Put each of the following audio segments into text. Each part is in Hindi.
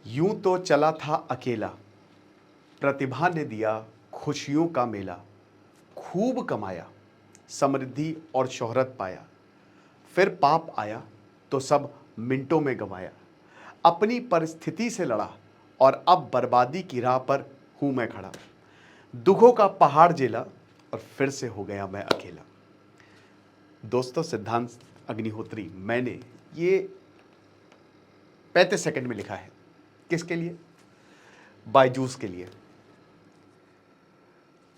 यूं तो चला था अकेला, प्रतिभा ने दिया खुशियों का मेला। खूब कमाया, समृद्धि और शोहरत पाया। फिर पाप आया तो सब मिनटों में गंवाया। अपनी परिस्थिति से लड़ा और अब बर्बादी की राह पर हूं मैं खड़ा। दुखों का पहाड़ झेला और फिर से हो गया मैं अकेला। दोस्तों, सिद्धांत अग्निहोत्री मैंने ये 35 सेकंड में लिखा है। किसके लिए? बायजूस के लिए।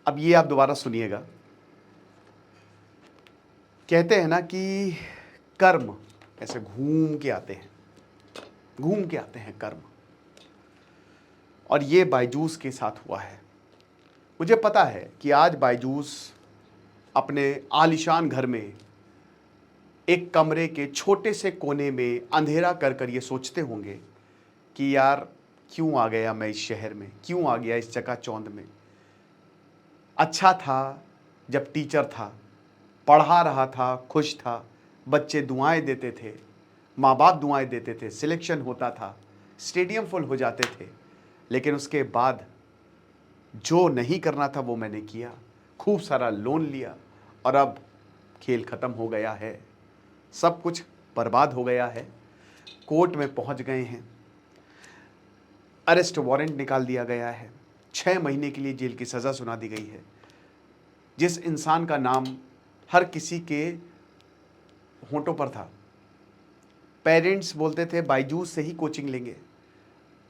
अब ये आप दोबारा सुनिएगा। कहते हैं ना कि कर्म ऐसे घूम के आते हैं, घूम के आते हैं कर्म, और ये बायजूस के साथ हुआ है। मुझे पता है कि आज बायजूस अपने आलीशान घर में एक कमरे के छोटे से कोने में अंधेरा कर कर ये सोचते होंगे कि यार क्यों आ गया मैं इस शहर में, क्यों आ गया इस चकाचौंध में। अच्छा था जब टीचर था, पढ़ा रहा था, खुश था, बच्चे दुआएं देते थे, माँ बाप दुआएं देते थे, सिलेक्शन होता था, स्टेडियम फुल हो जाते थे। लेकिन उसके बाद जो नहीं करना था वो मैंने किया, खूब सारा लोन लिया और अब खेल खत्म हो गया है, सब कुछ बर्बाद हो गया है। कोर्ट में पहुंच गए हैं, अरेस्ट वारंट निकाल दिया गया है, 6 महीने के लिए जेल की सज़ा सुना दी गई है। जिस इंसान का नाम हर किसी के होंठों पर था, पेरेंट्स बोलते थे बायजूस से ही कोचिंग लेंगे,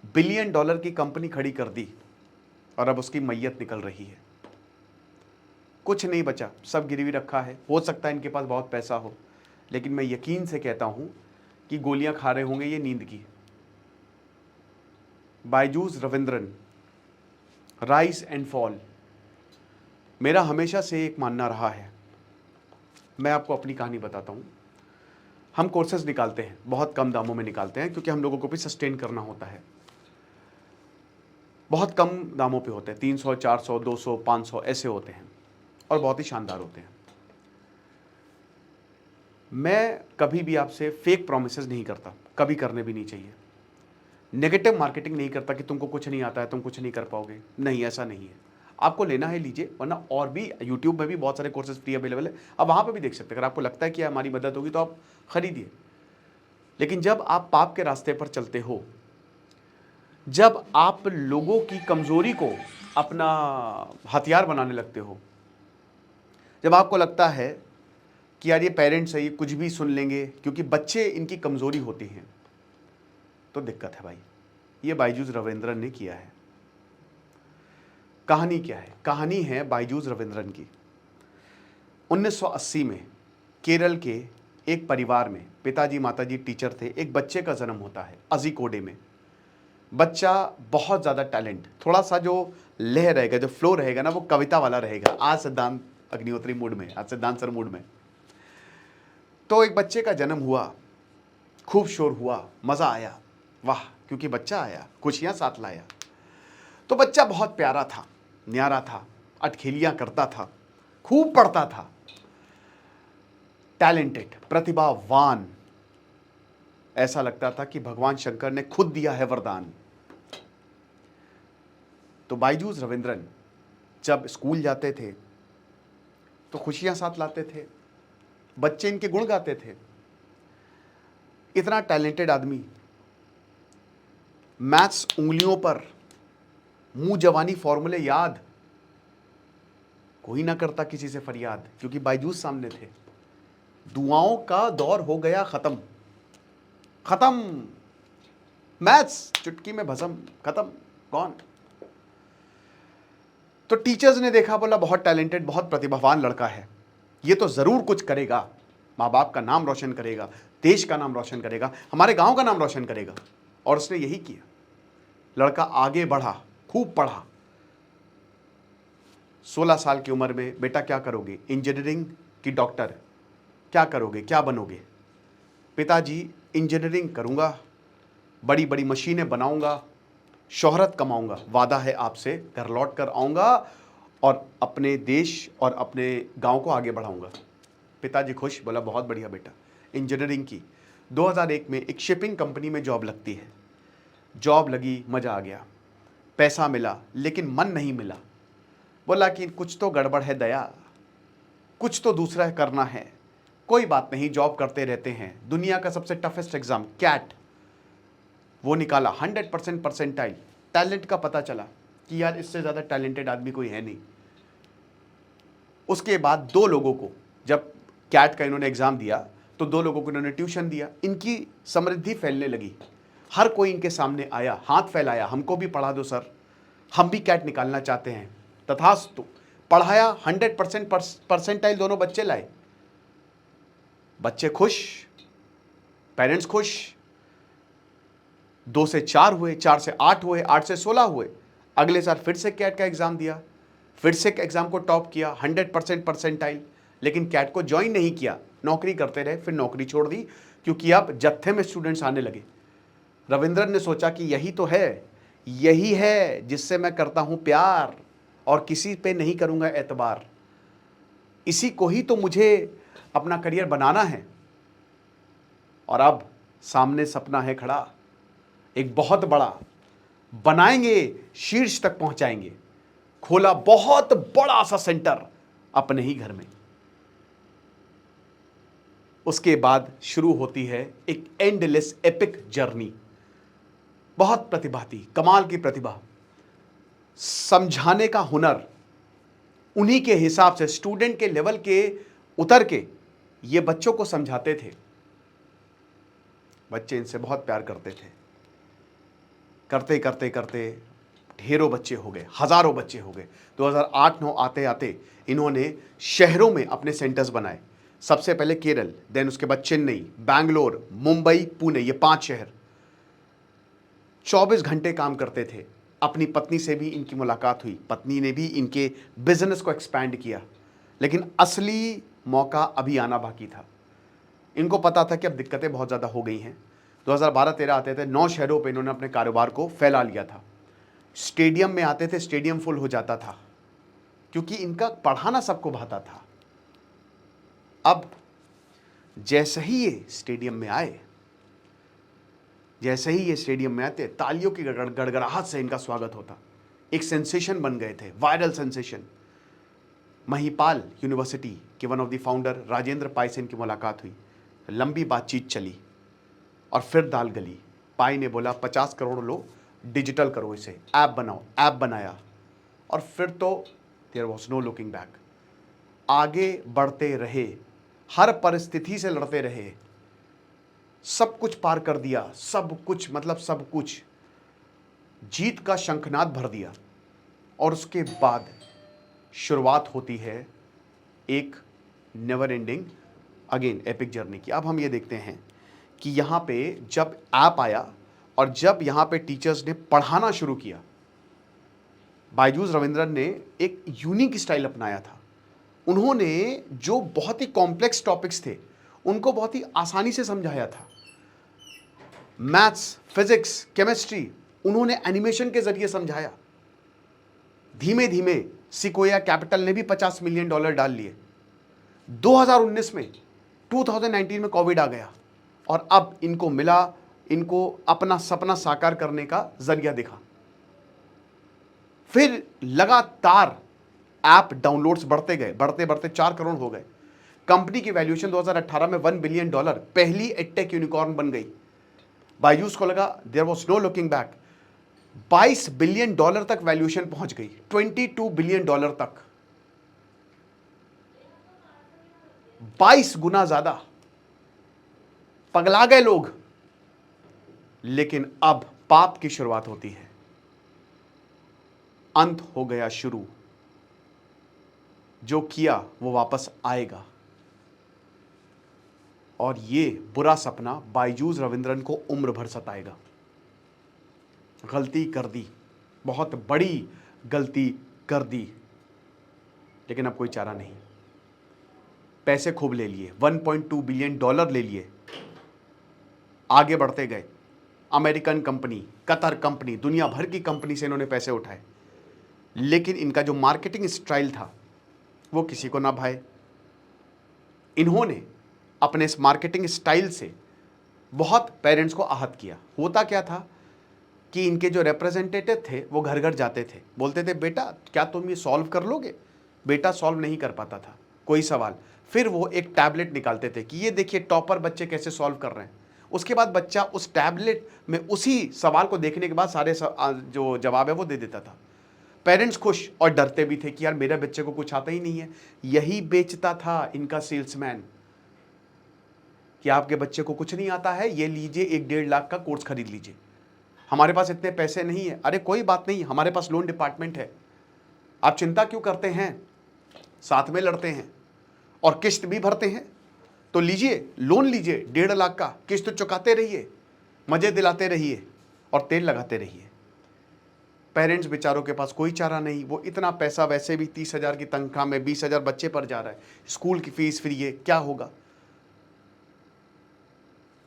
$1 बिलियन की कंपनी खड़ी कर दी और अब उसकी मैयत निकल रही है। कुछ नहीं बचा, सब गिरवी रखा है। हो सकता है इनके पास बहुत पैसा हो, लेकिन मैं यकीन से कहता हूं कि गोलियां खा रहे होंगे ये नींद की। Byju's Raveendran, rise and fall. मेरा हमेशा से एक मानना रहा है, मैं आपको अपनी कहानी बताता हूं। हम कोर्सेज निकालते हैं, बहुत कम दामों में निकालते हैं क्योंकि हम लोगों को भी सस्टेन करना होता है। बहुत कम दामों पे होते हैं, 300, 400, 200, 500 ऐसे होते हैं और बहुत ही शानदार होते हैं। मैं कभी भी आपसे फेक प्रोमिसेस नहीं करता, कभी करने भी नहीं चाहिए। नेगेटिव मार्केटिंग नहीं करता कि तुमको कुछ नहीं आता है, तुम कुछ नहीं कर पाओगे। नहीं, ऐसा नहीं है। आपको लेना है लीजिए, वरना और भी यूट्यूब में भी बहुत सारे कोर्सेज फ्री अवेलेबल है, आप वहाँ पे भी देख सकते हैं। अगर आपको लगता है कि हमारी मदद होगी तो आप खरीदिए। लेकिन जब आप पाप के रास्ते पर चलते हो, जब आप लोगों की कमजोरी को अपना हथियार बनाने लगते हो, जब आपको लगता है कि यार ये पेरेंट्स है, ये कुछ भी सुन लेंगे क्योंकि बच्चे इनकी कमजोरी होती हैं, तो दिक्कत है भाई। ये बायजूस रविंद्रन ने किया है। कहानी क्या है? कहानी है बायजूस रविंद्रन की। 1980 में केरल के एक परिवार में पिताजी माताजी टीचर थे। एक बच्चे का जन्म होता है अजीकोडे में। बच्चा बहुत ज़्यादा टैलेंट, थोड़ा सा जो लह रहेगा, जो फ्लो रहेगा ना, वो कविता वाला रहेगा। आज सिद्धांत अग्निहोत्री मूड में, आज सिद्धांत सर मूड में। तो एक बच्चे का जन्म हुआ, खूब शोर हुआ, मज़ा आया, वाह, क्योंकि बच्चा आया, खुशियाँ साथ लाया। तो बच्चा बहुत प्यारा था, न्यारा था, अटखेलियाँ करता था, खूब पढ़ता था, टैलेंटेड, प्रतिभावान। ऐसा लगता था कि भगवान शंकर ने खुद दिया है वरदान। तो बायजूस रविंद्रन जब स्कूल जाते थे तो खुशियां साथ लाते थे, बच्चे इनके गुण गाते थे। इतना टैलेंटेड आदमी, मैथ्स उंगलियों पर, मुंह जवानी फॉर्मूले याद, कोई ना करता किसी से फरियाद, क्योंकि बायजूस सामने थे। दुआओं का दौर हो गया खत्म, खत्म। मैथ्स चुटकी में भस्म, खत्म, कौन। तो टीचर्स ने देखा, बोला बहुत टैलेंटेड, बहुत प्रतिभावान लड़का है, ये तो जरूर कुछ करेगा, माँ बाप का नाम रोशन करेगा, देश का नाम रोशन करेगा, हमारे गांव का नाम रोशन करेगा। और उसने यही किया। लड़का आगे बढ़ा, खूब पढ़ा। 16 साल की उम्र में, बेटा क्या करोगे? इंजीनियरिंग की डॉक्टर, क्या करोगे, क्या बनोगे? पिताजी, इंजीनियरिंग करूंगा, बड़ी बड़ी मशीनें बनाऊंगा, शोहरत कमाऊंगा, वादा है आपसे, घर लौट कर आऊंगा और अपने देश और अपने गांव को आगे बढ़ाऊंगा। पिताजी खुश, बोला बहुत बढ़िया बेटा। इंजीनियरिंग की, 2001 में एक शिपिंग कंपनी में जॉब लगती है। जॉब लगी, मज़ा आ गया, पैसा मिला, लेकिन मन नहीं मिला। बोला कि कुछ तो गड़बड़ है दया, कुछ तो दूसरा करना है। कोई बात नहीं, जॉब करते रहते हैं। दुनिया का सबसे टफेस्ट एग्जाम कैट वो निकाला, 100% परसेंटाइल। टैलेंट का पता चला कि यार इससे ज़्यादा टैलेंटेड आदमी कोई है नहीं। उसके बाद 2 लोगों को, जब कैट का इन्होंने एग्ज़ाम दिया तो 2 लोगों को इन्होंने ट्यूशन दिया। इनकी समृद्धि फैलने लगी। हर कोई इनके सामने आया, हाथ फैलाया, हमको भी पढ़ा दो सर, हम भी कैट निकालना चाहते हैं। तथास्तु पढ़ाया, 100% परसेंटाइल दोनों बच्चे लाए। बच्चे खुश, पेरेंट्स खुश। 2 से 4 हुए, 4 से 8 हुए, 8 से 16 हुए। अगले साल फिर से कैट का एग्ज़ाम दिया, फिर से एग्ज़ाम को टॉप किया, 100% परसेंटाइल। लेकिन कैट को ज्वाइन नहीं किया, नौकरी करते रहे। फिर नौकरी छोड़ दी क्योंकि अब जत्थे में स्टूडेंट्स आने लगे। रविंद्रन ने सोचा कि यही तो है, यही है जिससे मैं करता हूं प्यार और किसी पे नहीं करूंगा एतबार। इसी को ही तो मुझे अपना करियर बनाना है। और अब सामने सपना है खड़ा, एक बहुत बड़ा, बनाएंगे, शीर्ष तक पहुंचाएंगे। खोला बहुत बड़ा सा सेंटर अपने ही घर में। उसके बाद शुरू होती है एक एंडलेस एपिक जर्नी। बहुत प्रतिभा थी, कमाल की प्रतिभा, समझाने का हुनर, उन्हीं के हिसाब से स्टूडेंट के लेवल के उतर के ये बच्चों को समझाते थे। बच्चे इनसे बहुत प्यार करते थे। करते करते करते ढेरों बच्चे हो गए, हजारों बच्चे हो गए। 2008-9 आते आते इन्होंने शहरों में अपने सेंटर्स बनाए। सबसे पहले केरल, देन उसके बाद चेन्नई, बैंगलोर, मुंबई, पुणे, ये 5 शहर। 24 घंटे काम करते थे। अपनी पत्नी से भी इनकी मुलाकात हुई, पत्नी ने भी इनके बिजनेस को एक्सपैंड किया। लेकिन असली मौका अभी आना बाकी था। इनको पता था कि अब दिक्कतें बहुत ज़्यादा हो गई हैं। 2012-13 आते थे, 9 शहरों पे इन्होंने अपने कारोबार को फैला लिया था। स्टेडियम में आते थे, स्टेडियम फुल हो जाता था, क्योंकि इनका पढ़ाना सबको भाता था। अब जैसे ही ये स्टेडियम में आए, जैसे ही ये स्टेडियम में आते, तालियों की गड़गड़ाहट से इनका स्वागत होता। एक सेंसेशन बन गए थे, वायरल सेंसेशन। महिपाल यूनिवर्सिटी के one of the founder Rajendra Pai से इनकी मुलाकात हुई। लंबी बातचीत चली और फिर दाल गली। पाई ने बोला 50 करोड़ लो, डिजिटल करो इसे, ऐप बनाओ। ऐप बनाया और फिर तो there was no looking back. आगे बढ़ते रहे, हर परिस्थिति से लड़ते रहे, सब कुछ पार कर दिया, सब कुछ, मतलब सब कुछ, जीत का शंखनाद भर दिया। और उसके बाद शुरुआत होती है एक never ending again epic journey की। अब हम ये देखते हैं कि यहाँ पे जब ऐप आया और जब यहाँ पे टीचर्स ने पढ़ाना शुरू किया, बायजूस रविंद्रन ने एक यूनिक स्टाइल अपनाया था। उन्होंने जो बहुत ही कॉम्प्लेक्स टॉपिक्स थे उनको बहुत ही आसानी से समझाया था। मैथ्स, फिजिक्स, केमिस्ट्री उन्होंने एनिमेशन के जरिए समझाया। धीमे धीमे सिकोया कैपिटल ने भी $50 मिलियन डाल लिए। 2019 में 2019 में कोविड आ गया और अब इनको मिला, इनको अपना सपना साकार करने का जरिया दिखा। फिर लगातार ऐप डाउनलोड्स बढ़ते गए, बढ़ते बढ़ते 4 करोड़ हो गए। कंपनी की वैल्यूएशन 2018 में $1 बिलियन, पहली एडटेक यूनिकॉर्न बन गई। बायजूस को लगा there was no looking back, $22 billion तक वैल्यूएशन पहुंच गई, $22 बिलियन तक, 22 गुना ज्यादा। पगला गए लोग। लेकिन अब पाप की शुरुआत होती है, अंत हो गया शुरू। जो किया वो वापस आएगा। और ये बुरा सपना बायजूस रविंद्रन को उम्र भर सताएगा। गलती कर दी, बहुत बड़ी गलती कर दी, लेकिन अब कोई चारा नहीं। पैसे खूब ले लिए, $1.2 बिलियन ले लिए। आगे बढ़ते गए। अमेरिकन कंपनी, कतर कंपनी, दुनिया भर की कंपनी से इन्होंने पैसे उठाए। लेकिन इनका जो मार्केटिंग स्टाइल था वो किसी को ना भाए। इन्होंने अपने इस मार्केटिंग स्टाइल से बहुत पेरेंट्स को आहत किया। होता क्या था, कि इनके जो रिप्रेजेंटेटिव थे वो घर घर जाते थे, बोलते थे बेटा क्या तुम ये सॉल्व कर लोगे। बेटा सॉल्व नहीं कर पाता था कोई सवाल। फिर वो एक टैबलेट निकालते थे कि ये देखिए टॉपर बच्चे कैसे सॉल्व कर रहे हैं। उसके बाद बच्चा उस टैबलेट में उसी सवाल को देखने के बाद सारे जो जवाब है वो दे देता था। पेरेंट्स खुश और डरते भी थे कि यार मेरे बच्चे को कुछ आता ही नहीं है। यही बेचता था इनका सेल्समैन कि आपके बच्चे को कुछ नहीं आता है, ये लीजिए 1-1.5 लाख का कोर्स खरीद लीजिए। हमारे पास इतने पैसे नहीं है। अरे कोई बात नहीं, हमारे पास लोन डिपार्टमेंट है, आप चिंता क्यों करते हैं, साथ में लड़ते हैं और किस्त भी भरते हैं, तो लीजिए लोन लीजिए 1.5 लाख का, किस्त चुकाते रहिए, मजे दिलाते रहिए और तेल लगाते रहिए। पेरेंट्स बेचारों के पास कोई चारा नहीं, वो इतना पैसा वैसे भी 30,000 की तनख्वाह में 20,000 बच्चे पर जा रहा है, स्कूल की फीस, फिर ये क्या होगा।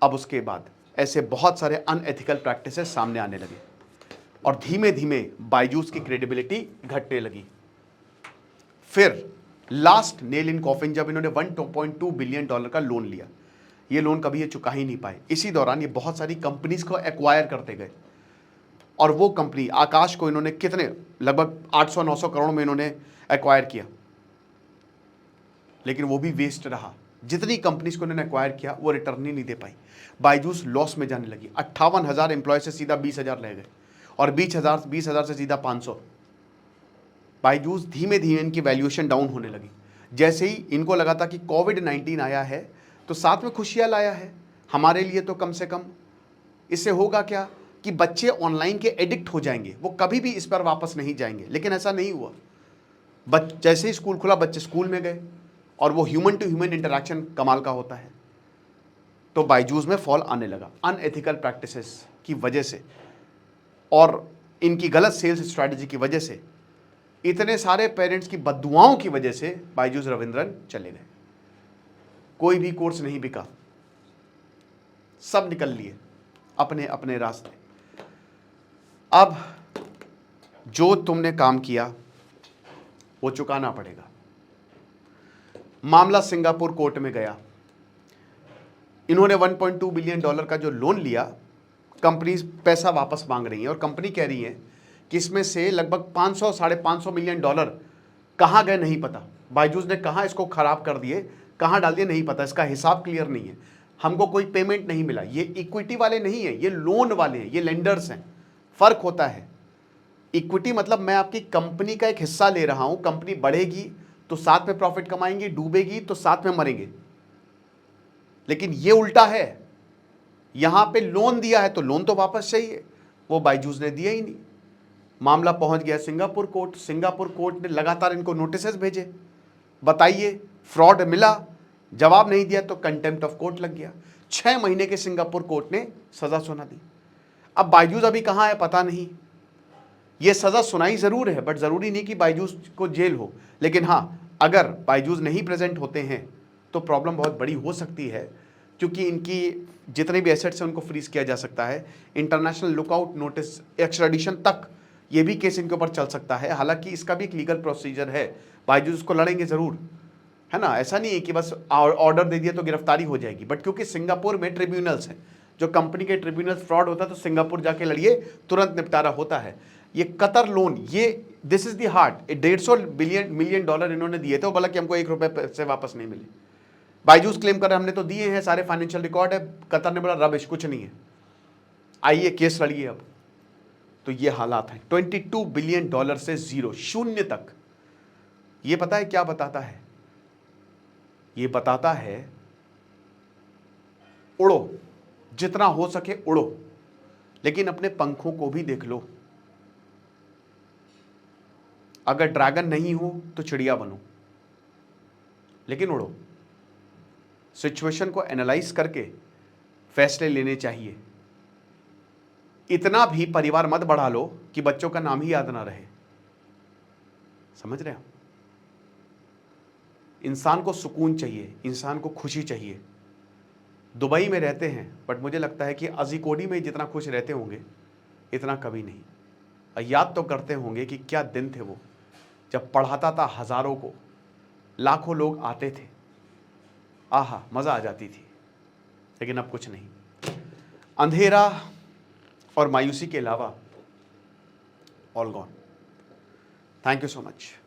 अब उसके बाद ऐसे बहुत सारे अनएथिकल प्रैक्टिसेस सामने आने लगे और धीमे धीमे बायजूस की क्रेडिबिलिटी घटने लगी। फिर लास्ट नेल इन कॉफिन जब इन्होंने $1.2 बिलियन का लोन लिया, ये लोन कभी ये चुका ही नहीं पाए। इसी दौरान ये बहुत सारी कंपनीज को एक्वायर करते गए और वो कंपनी आकाश को इन्होंने कितने, लगभग 800-900 करोड़ में इन्होंने एक्वायर किया, लेकिन वो भी वेस्ट रहा। जितनी कंपनीज को इन्होंने एक्वायर किया वो रिटर्न ही नहीं दे पाई। बायजूस लॉस में जाने लगी। 58,000 एम्प्लॉय से सीधा 20,000 रह गए और 20,000 से सीधा 500। बायजूस धीमे धीमे इनकी वैल्यूएशन डाउन होने लगी। जैसे ही इनको लगा था कि कोविड-19 आया है तो साथ में खुशियां लाया है हमारे लिए, तो कम से कम इससे होगा क्या कि बच्चे ऑनलाइन के एडिक्ट हो जाएंगे, वो कभी भी इस पर वापस नहीं जाएंगे। लेकिन ऐसा नहीं हुआ। जैसे ही स्कूल खुला बच्चे स्कूल में गए और वो ह्यूमन टू ह्यूमन इंटरेक्शन कमाल का होता है, तो बायजूस में फॉल आने लगा अनएथिकल प्रैक्टिसेस की वजह से और इनकी गलत सेल्स स्ट्रैटेजी की वजह से। इतने सारे पेरेंट्स की बद्दुआओं की वजह से बायजूस रविंद्रन चले गए। कोई भी कोर्स नहीं बिका, सब निकल लिए अपने अपने रास्ते। अब जो तुमने काम किया वो चुकाना पड़ेगा। मामला सिंगापुर कोर्ट में गया। इन्होंने $1.2 बिलियन का जो लोन लिया, कंपनी पैसा वापस मांग रही है और कंपनी कह रही है कि इसमें से लगभग 500-550 मिलियन डॉलर कहाँ गए नहीं पता। बायजूस ने कहाँ इसको खराब कर दिए, कहाँ डाल दिए नहीं पता, इसका हिसाब क्लियर नहीं है, हमको कोई पेमेंट नहीं मिला। ये इक्विटी वाले नहीं है, ये लोन वाले हैं, ये लेंडर्स हैं। फर्क होता है। इक्विटी मतलब मैं आपकी कंपनी का एक हिस्सा ले रहा हूं, कंपनी बढ़ेगी तो साथ में प्रॉफिट कमाएंगे, डूबेगी तो साथ में मरेंगे। लेकिन ये उल्टा है, यहां पे लोन दिया है तो लोन तो वापस चाहिए, वो बायजूस ने दिया ही नहीं। मामला पहुंच गया सिंगापुर कोर्ट। सिंगापुर कोर्ट ने लगातार इनको नोटिसेस भेजे, बताइए फ्रॉड मिला, जवाब नहीं दिया तो कंटेम्प्ट ऑफ कोर्ट लग गया। 6 महीने के सिंगापुर कोर्ट ने सजा सुना दी। अब बायजूस अभी कहां है पता नहीं। ये सजा सुनाई जरूर है, बट जरूरी नहीं कि बायजूस को जेल हो। लेकिन हां, अगर बायजूस नहीं प्रेजेंट होते हैं तो प्रॉब्लम बहुत बड़ी हो सकती है, क्योंकि इनकी जितने भी एसेट्स हैं उनको फ्रीज किया जा सकता है। इंटरनेशनल लुकआउट नोटिस, एक्स्ट्राडिशन तक ये भी केस इनके ऊपर चल सकता है। हालांकि इसका भी एक लीगल प्रोसीजर है, बायजूस को लड़ेंगे जरूर, है ना। ऐसा नहीं है कि बस ऑर्डर दे दिया तो गिरफ्तारी हो जाएगी, बट क्योंकि सिंगापुर में ट्रिब्यूनल्स हैं, जो कंपनी के ट्रिब्यूनल्स, फ्रॉड होता है तो सिंगापुर जाके लड़िए, तुरंत निपटारा होता है। ये कतर लोन, ये this is the heart. 150 million dollar इन्होंने दिए थे, बोला कि हमको 1 रुपए से वापस नहीं मिले। बायजूस क्लेम कर रहे हमने तो दिए हैं, सारे फाइनेंशियल रिकॉर्ड है। कतर ने बोला रबिश, कुछ नहीं है, आइए केस लड़िए अब। तो ये हालात हैं। $22 बिलियन से जीरो, शून्य तक। ये पता है क्या बताता है? ये बताता है उड़ो, जितना हो सके उड़ो, लेकिन अपने पंखों को भी देख लो। अगर ड्रैगन नहीं हो तो चिड़िया बनो, लेकिन उड़ो। सिचुएशन को एनालाइज करके फैसले लेने चाहिए। इतना भी परिवार मत बढ़ा लो कि बच्चों का नाम ही याद ना रहे। समझ रहे हो? इंसान को सुकून चाहिए, इंसान को खुशी चाहिए। दुबई में रहते हैं, बट मुझे लगता है कि अजीकोडी में जितना खुश रहते होंगे इतना कभी नहीं। याद तो करते होंगे कि क्या दिन थे वो, जब पढ़ाता था हजारों को, लाखों लोग आते थे, आहा मजा आ जाती थी। लेकिन अब कुछ नहीं। अंधेरा और मायूसी के अलावा all gone. Thank you so much.